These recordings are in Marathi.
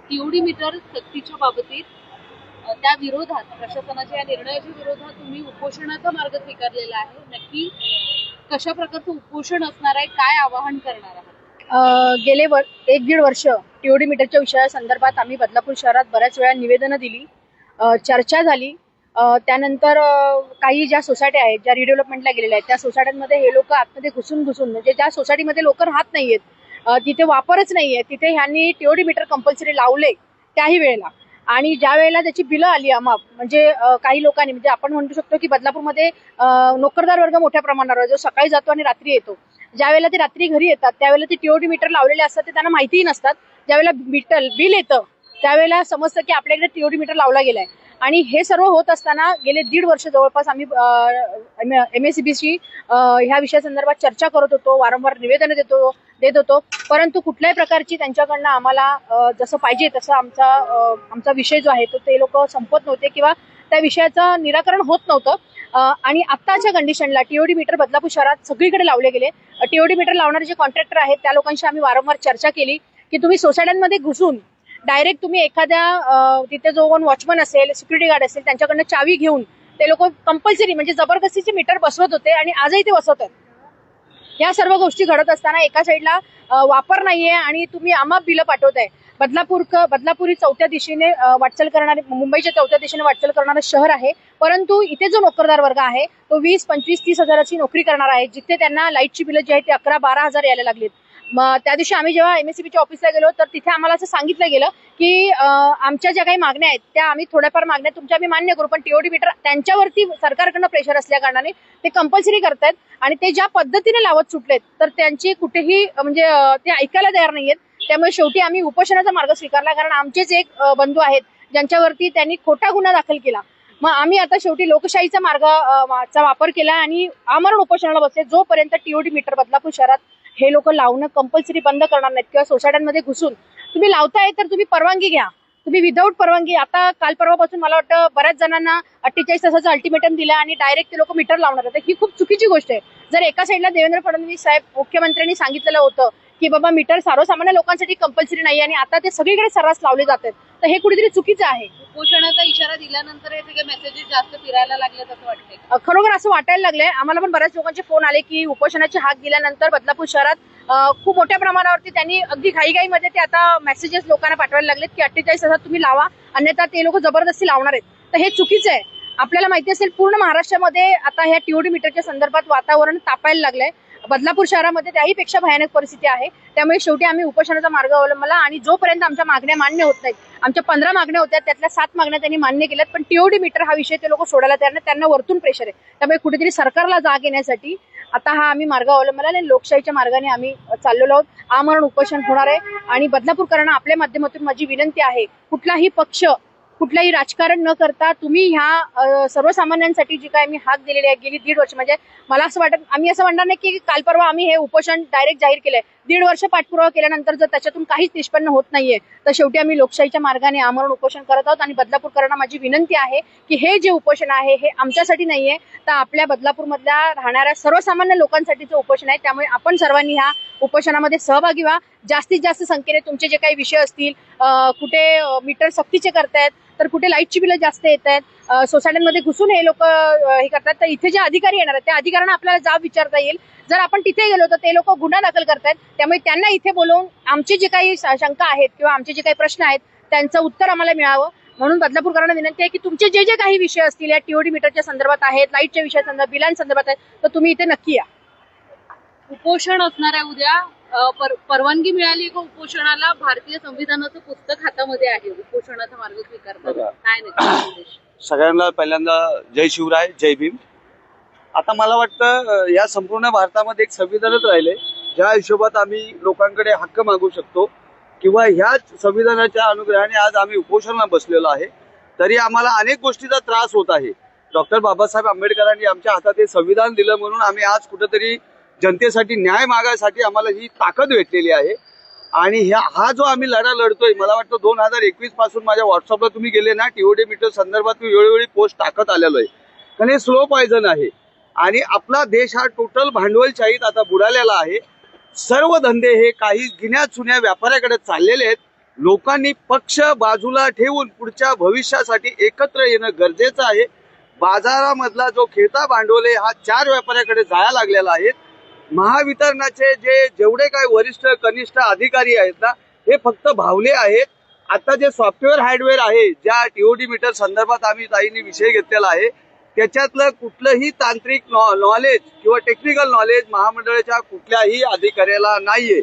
टीओडी मीटर सक्तीच्या बाबतीत त्या विरोधात प्रशासनाच्या या निर्णयाच्या विरोधात तुम्ही उपोषणाचा मार्ग स्वीकारलेला आहे. नक्की कशा प्रकारचं उपोषण असणार आहे, काय आवाहन करणार आहात? गेले 1-1.5 वर्ष टीओडी मीटरच्या विषयासंदर्भात आम्ही बदलापूर शहरात बऱ्याच वेळा निवेदनं दिली, चर्चा झाली. त्यानंतर काही ज्या सोसायट्या आहेत, ज्या रिडेव्हलपमेंटला गेलेल्या आहेत, त्या सोसायट्यांमध्ये हे लोक आतमध्ये घुसून म्हणजे ज्या सोसायटीमध्ये लोक राहत नाहीयेत, तिथे वापरच नाहीये, तिथे ह्यांनी टीओडी मीटर कंपल्सरी लावले त्याही वेळेला. आणि ज्या वेळेला त्याची बिलं आली अमाप, म्हणजे काही लोकांनी, म्हणजे आपण म्हणू शकतो की बदलापूरमध्ये नोकरदार वर्ग मोठ्या प्रमाणावर जो सकाळी जातो आणि रात्री येतो. ज्या वेळेला ते रात्री घरी येतात त्यावेळेला ते टीओडी मीटर लावलेले असतात, ते त्यांना माहितीही नसतात. ज्यावेळेला बिल येतं त्यावेळेला समजतं की आपल्याकडे टीओडी मीटर लावला गेलाय. आणि हे सर्व होत असताना गेले 1.5 वर्ष जवळपास आम्ही MSEBशी ह्या विषयासंदर्भात चर्चा करत होतो, वारंवार निवेदन देत होतो, परंतु कुठल्याही प्रकारची त्यांच्याकडनं आम्हाला जसं पाहिजे तसं आमचा विषय जो आहे तो ते लोक संपत नव्हते किंवा त्या विषयाचं निराकरण होत नव्हतं. आणि आत्ताच्या कंडिशनला टीओडी मीटर बदलापूर शहरात सगळीकडे लावले गेले. टीओडी मीटर लावणारे जे कॉन्ट्रॅक्टर आहेत त्या लोकांशी आम्ही वारंवार चर्चा केली की तुम्ही सोसायट्यांमध्ये घुसून डायरेक्ट तुम्ही एखाद्या तिथे जो कोण वॉचमन असेल, सिक्युरिटी गार्ड असेल, त्यांच्याकडनं चावी घेऊन ते लोक कंपल्सरी म्हणजे जबरदस्तीचे मीटर बसवत होते आणि आजही ते बसवत आहेत. या सर्व गोष्टी घडत असताना एका साईडला वापर नाहीये आणि तुम्ही अमाप बिलं पाठवताय. बदलापूर ही चौथ्या दिशेने वाटचाल करणारे, मुंबईच्या चौथ्या दिशेने वाटचाल करणारं शहर आहे, परंतु इथे जो नोकरदार वर्ग आहे तो 20, 25, 30 हजाराची नोकरी करणार आहे, जिथे त्यांना लाईटची बिलं जी आहेत ते 11-12 हजार यायला लागलीत. मग त्या दिवशी आम्ही जेव्हा MSEBच्या ऑफिसला गेलो तर तिथे आम्हाला असं सांगितलं गेलं की आमच्या ज्या काही मागण्या आहेत त्या आम्ही थोड्याफार मागण्या तुमच्या आम्ही मान्य करू, पण टीओडी मीटर त्यांच्यावरती सरकारकडनं प्रेशर असल्या कारणाने ते कंपल्सरी करतायत आणि ते ज्या पद्धतीने लावत सुटलेत तर त्यांची कुठेही म्हणजे ते ऐकायला तयार नाहीयेत. त्यामुळे शेवटी आम्ही उपोषणाचा मार्ग स्वीकारला, कारण आमचेच एक बंधू आहेत ज्यांच्यावरती त्यांनी खोटा गुन्हा दाखल केला. मग आम्ही आता शेवटी लोकशाहीचा मार्गाचा वापर केला आणि आमरण उपोषणाला बसले जोपर्यंत टीओडी मीटर बदलापूर शहरात हे लोक लावणं कंपल्सरी बंद करणार नाहीत किंवा सोसायट्यांमध्ये घुसून तुम्ही लावताय तर तुम्ही परवानगी घ्या. तुम्ही विदाऊट परवानगी, आता काल परवापासून मला वाटतं बऱ्याच जणांना 48 तासाचं अल्टिमेटम दिलं आणि डायरेक्ट ते लोक मीटर लावणार आहेत. ही खूप चुकीची गोष्ट आहे. जर एका साईडला देवेंद्र फडणवीस साहेब मुख्यमंत्र्यांनी सांगितलेलं होतं की बाबा मीटर सर्वसामान्य लोकांसाठी कंपल्सरी नाही आणि आता ते सगळीकडे सर्रास लावले जातात, तर हे कुठेतरी चुकीचं आहे. उपोषणाचा इशारा दिल्यानंतर हे सगळे मेसेजेस जास्त फिरायला लागले असं वाटतंय? खरोखर असं वाटायला लागलंय. आम्हाला पण बऱ्याच लोकांचे फोन आले की उपोषणाची हाक दिल्यानंतर बदलापूर शहरात खूप मोठ्या प्रमाणावरती त्यांनी अगदी घाईघाईमध्ये ते आता मेसेजेस लोकांना पाठवायला लागलेत की 48 तासात तुम्ही लावा, अन्यथा ते लोक जबरदस्ती लावणार आहेत. तर हे चुकीचं आहे. आपल्याला माहिती असेल पूर्ण महाराष्ट्रामध्ये आता ह्या टीओडी मीटरच्या संदर्भात वातावरण तापायला लागलंय. बदलापूर शहरामध्ये त्याहीपेक्षा भयानक परिस्थिती आहे. त्यामुळे शेवटी आम्ही उपोषणाचा मार्ग अवलंबला आणि जोपर्यंत आमच्या मागण्या मान्य होत नाहीत, आमच्या 15 मागण्या होत्या त्यातल्या 7 मागण्या त्यांनी मान्य केल्यात, पण टीओडी मीटर हा विषय ते लोक सोडायला तयार नाही. त्यांना वरतून प्रेशर आहे. त्यामुळे कुठेतरी सरकारला जाग येण्यासाठी आता हा आम्ही मार्ग अवलंबला आणि लोकशाहीच्या मार्गाने आम्ही चाललेलो आहोत. आमरण उपोषण होणार आहे आणि बदलापूरकरांना आपल्या माध्यमातून माझी विनंती आहे, कुठलाही पक्ष, कुठलाही राजकारण न करता तुम्ही ह्या सर्वसामान्यांसाठी जी काय मी हाक दिलेली आहे गेली 1.5 वर्ष, म्हणजे मला असं वाटत आम्ही असं म्हणणार नाही की काल परवा आम्ही हे उपोषण डायरेक्ट जाहीर केलंय. 1.5 वर्ष पाठपुरावा केल्यानंतर जर त्याच्यातून काहीच निष्पन्न होत नाहीये तर शेवटी आम्ही लोकशाहीच्या मार्गाने आमरण उपोषण करत आहोत. आणि बदलापूरकरांना माझी विनंती आहे की हे जे उपोषण आहे हे आमच्यासाठी नाहीये, तर आपल्या बदलापूरमधल्या राहणाऱ्या सर्वसामान्य लोकांसाठीचं उपोषण आहे. त्यामुळे आपण सर्वांनी ह्या उपोषणामध्ये सहभागी व्हा. जास्तीत जास्त संख्येने तुमचे जे काही विषय असतील, कुठे मीटर सक्तीचे करतायत तर कुठे लाईटची बिलं जास्त येत आहेत, सोसायट्यांमध्ये घुसून हे लोक हे करतात, तर इथे जे अधिकारी येणार आहेत त्या अधिकाऱ्यांना आपल्याला जाब विचारता येईल. जर आपण तिथे गेलो तर ते लोक गुन्हा दाखल करतायत. त्यामुळे त्यांना इथे बोलवून आमचे जे काही शंका आहेत किंवा आमचे जे काही प्रश्न आहेत त्यांचं उत्तर आम्हाला मिळावं. म्हणून बदलापूरकरांना विनंती आहे की तुमचे जे जे काही विषय असतील या टीओडी मीटरच्या संदर्भात आहेत, लाईटच्या विषयासंदर्भात, बिलांसंदर्भात आहेत, तर तुम्ही इथे नक्की या. उपोषण असणार आहे उद्या. परवानगी मिळाली का उपोषणाला? भारतीय संविधानाचं पुस्तक हातामध्ये आहे, उपोषणाचा मार्ग स्वीकारताना काय नक्की? सगळ्यांना पहिल्यांदा जय शिवराय, जय भीम. आता मला वाटतं या संपूर्ण भारतामध्ये एक संविधानच राहिले ज्या हिशोबात आम्ही लोकांकडे हक्क मागू शकतो किंवा ह्याच संविधानाच्या अनुग्रहाने आज आम्ही उपोषणाला बसलेलो आहे. तरी आम्हाला अनेक गोष्टीचा त्रास होत आहे. डॉक्टर बाबासाहेब आंबेडकरांनी आमच्या हातात हे संविधान दिलं म्हणून आम्ही आज कुठेतरी जनतेसाठी न्याय मागायसाठी आम्हाला ही ताकद भेटलेली आहे. आणि हा जो आम्ही लढा लढतोय, मला वाटतं 2021 पासून माझ्या व्हॉट्सअपला तुम्ही गेले ना, टीओडी मीटर संदर्भात मी वेळोवेळी पोस्ट टाकत आलेलो आहे. कारण हे स्लो पॉयझन आहे आणि आपला देश हा टोटल भांडवलशाहीत आता बुडालेला आहे. सर्व धंदे हे काही गिन्या चुन्या व्यापाऱ्याकडे चाललेले आहेत. लोकांनी पक्ष बाजूला ठेवून पुढच्या भविष्यासाठी एकत्र येणं गरजेचं आहे. बाजारामधला जो खेळता भांडवल आहे हा 4 व्यापाऱ्याकडे जायला लागलेला आहे. महावितरणाचे जेवढे काही वरिष्ठ कनिष्ठ अधिकारी आहेत ना, हे फक्त भावले आहेत. आता जे सॉफ्टवेअर हार्डवेअर आहे, ज्या टीओडी मीटर संदर्भात आम्ही ताईंनी विषय घेतलेला आहे, त्याच्यातलं कुठलंही तांत्रिक नॉलेज किंवा टेक्निकल नॉलेज महामंडळाच्या कुठल्याही अधिकाऱ्याला नाहीये.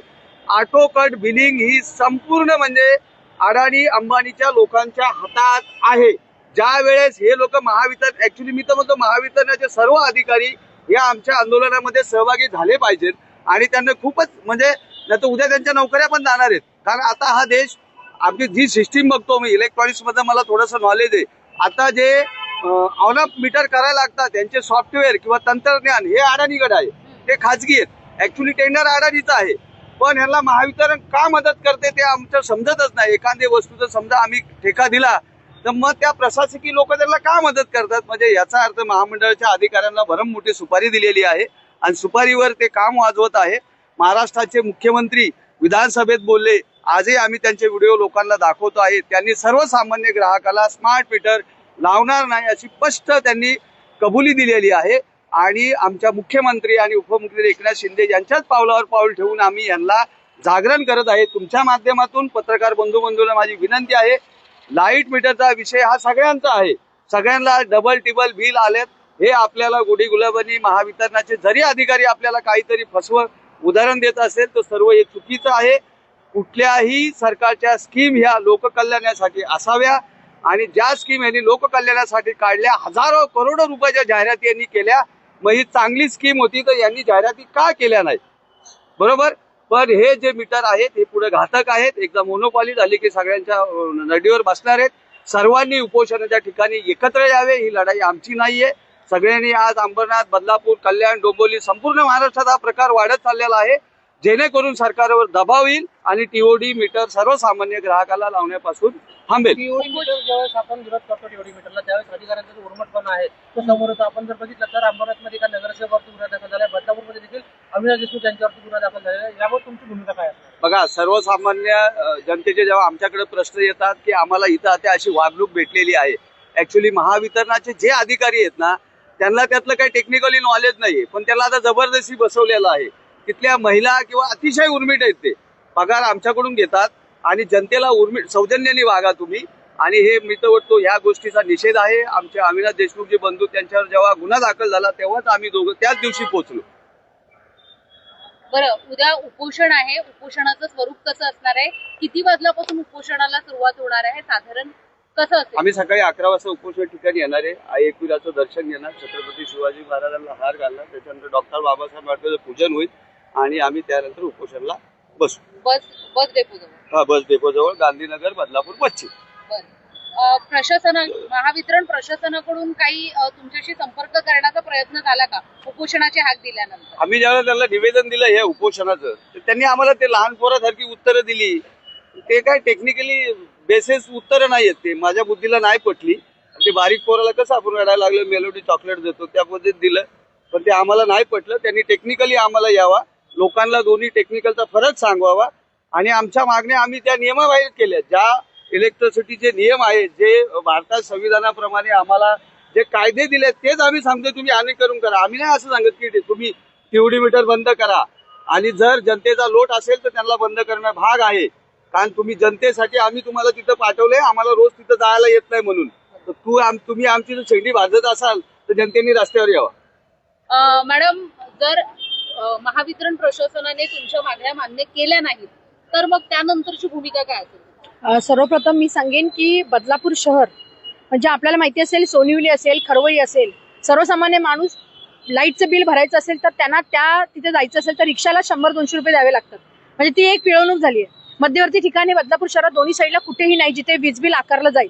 ऑटो कट बिलिंग ही संपूर्ण म्हणजे अडाणी अंबानीच्या लोकांच्या हातात आहे. ज्या वेळेस हे लोक ऍक्च्युली मी तर म्हणतो महावितरणाचे सर्व अधिकारी या आमच्या आंदोलनामध्ये सहभागी झाले पाहिजेत आणि त्यांना खूपच म्हणजे नाही तर उद्या त्यांच्या नोकऱ्या पण जाणार आहेत. कारण आता हा देश आपली जी सिस्टीम बघतो मी इलेक्ट्रॉनिक्स मध्ये मला थोडंसं नॉलेज आहे. आता जे ऑन ऑफ मीटर करायला लागतात त्यांचे सॉफ्टवेअर किंवा तंत्रज्ञान हे अडाणीकडे आहे, ते खाजगी आहेत. ऍक्च्युली टेंडर अडाणीचं आहे, पण ह्यांना महावितरण का मदत करते ते आमचं समजतच नाही. एखाद्या वस्तूचं समजा आम्ही ठेका दिला तर मग त्या प्रशासकीय लोक त्यांना का मदत करतात? म्हणजे याचा अर्थ महामंडळाच्या अधिकाऱ्यांना भरम मोठी सुपारी दिलेली आहे आणि सुपारीवर ते काम वाजवत आहे. महाराष्ट्राचे मुख्यमंत्री विधानसभेत बोलले, आजही आम्ही त्यांचे व्हिडिओ लोकांना दाखवतो आहे. त्यांनी सर्वसामान्य ग्राहकाला स्मार्ट मीटर लावणार नाही अशी स्पष्ट त्यांनी कबुली दिलेली आहे. आणि आमच्या मुख्यमंत्री आणि उपमुख्यमंत्री एकनाथ शिंदे यांच्याच पावलावर पाऊल ठेवून आम्ही यांना जागरण करत आहे. तुमच्या माध्यमातून पत्रकार बंधूंना माझी विनंती आहे, लाईट मीटरचा विषय हा सगळ्यांचा आहे. सगळ्यांना डबल टिबल बिल आलेत. हे आपल्याला गुढी गुलाबांनी महावितरणाचे जरी अधिकारी आपल्याला काहीतरी उदाहरण देत असेल तर सर्व हे चुकीचं आहे. कुठल्याही सरकारच्या स्कीम ह्या लोककल्याणासाठी असाव्या आणि ज्या स्कीम यांनी लोककल्याणासाठी काढल्या, हजारो करोडो रुपयाच्या जाहिराती यांनी केल्या. मग ही चांगली स्कीम होती तर यांनी जाहिराती का केल्या नाही? बरोबर. पण हे जे मीटर आहेत हे पुढे घातक आहेत. एकदा मोनोपॉली झाली की सगळ्यांच्या नडीवर बसणार आहेत. सर्वांनी उपोषणाच्या ठिकाणी एकत्र यावे. ही लढाई आमची नाहीये. सगळ्यांनी आज अंबरनाथ, बदलापूर, कल्याण, डोंबिवली संपूर्ण महाराष्ट्रात हा प्रकार वाढत चाललेला आहे, जेणेकरून सरकारवर दबाव येईल आणि टीओडी मीटर सर्वसामान्य ग्राहकाला लावण्यापासून थांबेल. टीओडी मीटर ज्यावेळेस आपण विरोध करतो टीओडी मीटरला, त्यावेळेस अधिकाऱ्यांचा जो उर्मटपणा आहे तो समोर होता. आपण जर बघितलं तर अंबरनाथमध्ये एका नगरसेवकावरती गुन्हा दाखल झाला, बदलापूरमध्ये देखील अविनाश देशमुख यांच्यावरती गुन्हा दाखल झालेला आहे. यावर तुमची भूमिका काय असणार? बघा, सर्वसामान्य जनतेचे जेव्हा आमच्याकडे प्रश्न येतात की आम्हाला इथं आता अशी वागणूक भेटलेली आहे, ऍक्च्युली महावितरणाचे जे अधिकारी आहेत ना त्यांना त्यातलं काही टेक्निकली नॉलेज नाहीये, पण त्याला आता जबरदस्ती बसवलेलं आहे. तिथल्या महिला किंवा अतिशय उर्मिट आहेत, ते पगार आमच्याकडून घेतात आणि जनतेला उर्मिट सौजन्याने वागा तुम्ही. आणि हे मी तर वाटतो ह्या गोष्टीचा निषेध आहे. आमचे अविनाश देशमुख जे बंधू त्यांच्यावर जेव्हा गुन्हा दाखल झाला तेव्हाच आम्ही दोघं त्याच दिवशी पोहोचलो. बरं, उद्या उपोषण आहे. उपोषणाचं स्वरूप कसं असणार आहे? किती वाजल्यापासून उपोषणाला सुरुवात होणार आहे? साधारण कसं असेल? आम्ही सकाळी 11 वाजता उपोषण ठिकाणी येणार आहे. आई एकविराचं दर्शन घेणार, छत्रपती शिवाजी महाराजांना हार घालणार, त्याच्यानंतर डॉक्टर बाबासाहेब आंबेडकरचं पूजन होईल आणि आम्ही त्यानंतर उपोषणाला बसू. बस डेपो जवळ? हा, बस डेपो जवळ, गांधीनगर, बदलापूर पश्चिम. महावितरण प्रशासनाकडून काही तुमच्याशी संपर्क करण्याचा प्रयत्न झाला का उपोषणाची हाक दिल्यानंतर? आम्ही ज्यावेळेला त्यांना निवेदन दिलं हे उपोषणाचं, तर त्यांनी आम्हाला ते लहान पोरासारखी उत्तरं दिली. ते काय टेक्निकली बेसिस उत्तरं नाही आहेत, ते माझ्या बुद्धीला नाही पटली. ते बारीक पोराला कसं आपण रडायला लागलं, मेलोडी चॉकलेट देतो त्या पद्धतीत दिलं, पण ते आम्हाला नाही पटलं. त्यांनी टेक्निकली आम्हाला यावा, लोकांना दोन्ही टेक्निकलचा फरक सांगवावा आणि आमच्या मागण्या आम्ही त्या नियमाबाहेर केल्या. ज्या इलेक्ट्रिसिटीचे नियम आहेत, जे भारतात संविधानाप्रमाणे आम्हाला जे कायदे दिले तेच आम्ही सांगतो तुम्ही अनुकरण करा. आम्ही नाही असं सांगत की तुम्ही टीओडी मीटर बंद करा आणि जर जनतेचा लोट असेल तर त्यांना बंद करणं भाग आहे. कारण तुम्ही जनतेसाठी आम्ही तुम्हाला तिथं पाठवलंय, आम्हाला रोज तिथं जायला येत नाही म्हणून. तर तुम्ही आमची जर शेंडी भाजत असाल तर जनतेने रस्त्यावर यावं. मॅडम, जर महावितरण प्रशासनाने तुमच्या मागण्या मान्य केल्या नाहीत तर मग त्यानंतरची भूमिका काय असेल? सर्वप्रथम मी सांगेन की बदलापूर शहर म्हणजे आपल्याला माहिती असेल, सोनिवली असेल, खरवई असेल, सर्वसामान्य माणूस लाईटचं बिल भरायचं असेल तर त्यांना तिथे जायचं असेल तर रिक्षाला 100-200 रुपये द्यावे लागतात. म्हणजे ती एक पिळवणूक झाली आहे. मध्यवर्ती ठिकाणी बदलापूर शहरात दोन्ही साईडला कुठेही नाही जिथे वीज बिल आकारलं जाईल,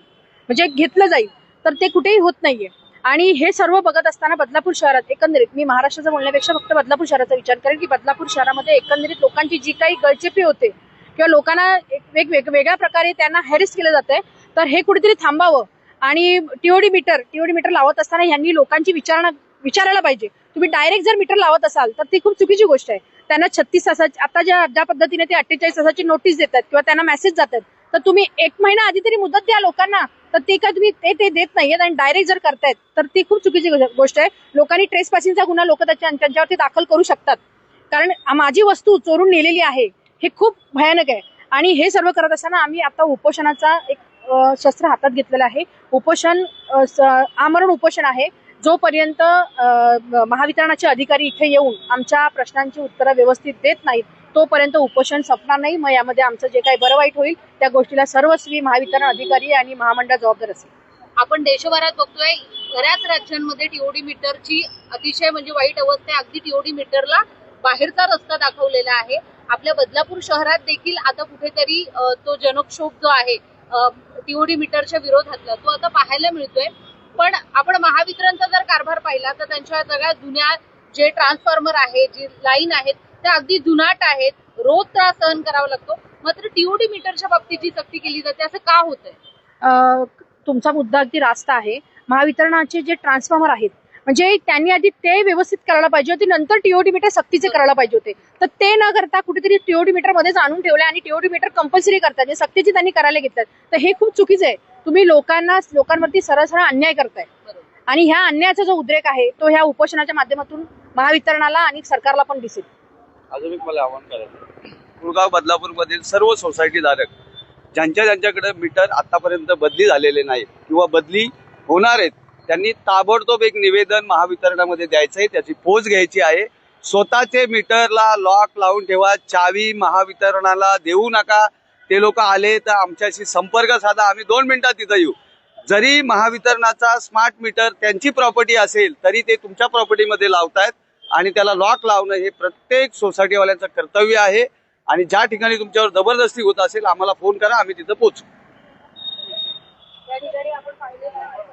म्हणजे घेतलं जाईल, तर ते कुठेही होत नाहीये. आणि हे सर्व बघत असताना बदलापूर शहरात एकंदरीत मी महाराष्ट्राचं बोलण्यापेक्षा फक्त बदलापूर शहराचा विचार करेन की बदलापूर शहरामध्ये एकंदरीत लोकांची जी काही गळचेपी होते किंवा लोकांना वेगवेगळ्या प्रकारे त्यांना हॅरेस केलं जातंय, तर हे कुठेतरी थांबावं. आणि टीओडी मीटर लावत असताना यांनी लोकांची विचारायला पाहिजे. तुम्ही डायरेक्ट जर मीटर लावत असाल तर ती खूप चुकीची गोष्ट आहे. त्यांना 36 तासाची आता ज्या पद्धतीने ते 48 तासाची नोटीस देतात किंवा त्यांना मेसेज जातात, तर तुम्ही 1 महिना आधी तरी मुदत द्या लोकांना. तर ते काय तुम्ही ते देत नाहीयेत आणि डायरेक्ट जर करतायत तर ती खूप चुकीची गोष्ट आहे. लोकांनी ट्रेस पासिंगचा गुन्हा लोक त्यांच्यावरती दाखल करू शकतात, कारण माझी वस्तू चोरून नेलेली आहे हे खूप भयानक आहे. आणि हे सर्व करत असताना आम्ही आता उपोषणाचा एक शस्त्र हातात घेतलेलं आहे. उपोषण आमरण उपोषण आहे. जोपर्यंत महावितरणाचे अधिकारी इथे येऊन आमच्या प्रश्नांची उत्तरं व्यवस्थित देत नाहीत तोपर्यंत उपोषण संपणार नाही. मग यामध्ये आमचं जे काही बरं वाईट होईल त्या गोष्टीला सर्वस्वी महावितरण अधिकारी आणि महामंडळ जबाबदार असेल. आपण देशभरात बघतोय बऱ्याच राज्यांमध्ये टीओडी मीटरची अतिशय म्हणजे वाईट अवस्था आहे. अगदी टीओडी मीटरला बाहेरचा रस्ता दाखवलेला आहे. आपल्या बदलापूर शहरात देखील आता कुठेतरी तो जनक्षोभ जो आहे टीओडी मीटरच्या विरोधातला तो आता पाहायला मिळतोय. पण आपण महावितरणचा जर कारभार पाहिला तर त्यांच्या सगळ्या जुन्या जे ट्रान्सफॉर्मर आहे, जी लाईन आहेत त्या अगदी जुनाट आहेत, रोज त्रास सहन करावा लागतो. मात्र टीओडी मीटरच्या बाबतीत जी सक्ती केली जाते असं का होतंय? तुमचा मुद्दा अगदी रास्त आहे. महावितरणाचे जे ट्रान्सफॉर्मर आहेत म्हणजे त्यांनी आधी ते व्यवस्थित करायला पाहिजे होते, नंतर टीओडी मीटर सक्तीचे करायला पाहिजे होते. तर ते न करता कुठेतरी टीओडी मीटर मध्येच आणून ठेवले आणि टीओडी मीटर कंपल्सरी करतात, जे सक्तीचे त्यांनी करायला घेतल्यात. तर हे खूप चुकीचं आहे. तुम्ही लोकांवरती सरळ अन्याय करताय आणि ह्या अन्यायाचा जो उद्रेक आहे तो ह्या उपोषणाच्या माध्यमातून महावितरणाला आणि सरकारला पण दिसेल. अजून एक मला आवाहन करायचं, कुळगाव बदलापूर मधील सर्व सोसायटी धारक ज्यांच्याकडे मीटर आतापर्यंत बदली झालेले नाही किंवा बदली होणार आहेत त्यांनी ताबडतोब एक निवेदन महावितरणामध्ये द्यायचं आहे. त्याची पोच घ्यायची आहे. स्वतःचे मीटरला लॉक लावून ठेवा. चावी महावितरणाला देऊ नका. ते लोक आले तर आमच्याशी संपर्क साधा, आम्ही 2 मिनिटात तिथं येऊ. जरी महावितरणाचा स्मार्ट मीटर त्यांची प्रॉपर्टी असेल तरी ते तुमच्या प्रॉपर्टीमध्ये लावतायत आणि त्याला लॉक लावणं हे प्रत्येक सोसायटीवाल्यांचं कर्तव्य आहे. आणि ज्या ठिकाणी तुमच्यावर जबरदस्ती होत असेल आम्हाला फोन करा, आम्ही तिथं पोहोचू. त्या ठिकाणी आपण पाहिलेलं आहे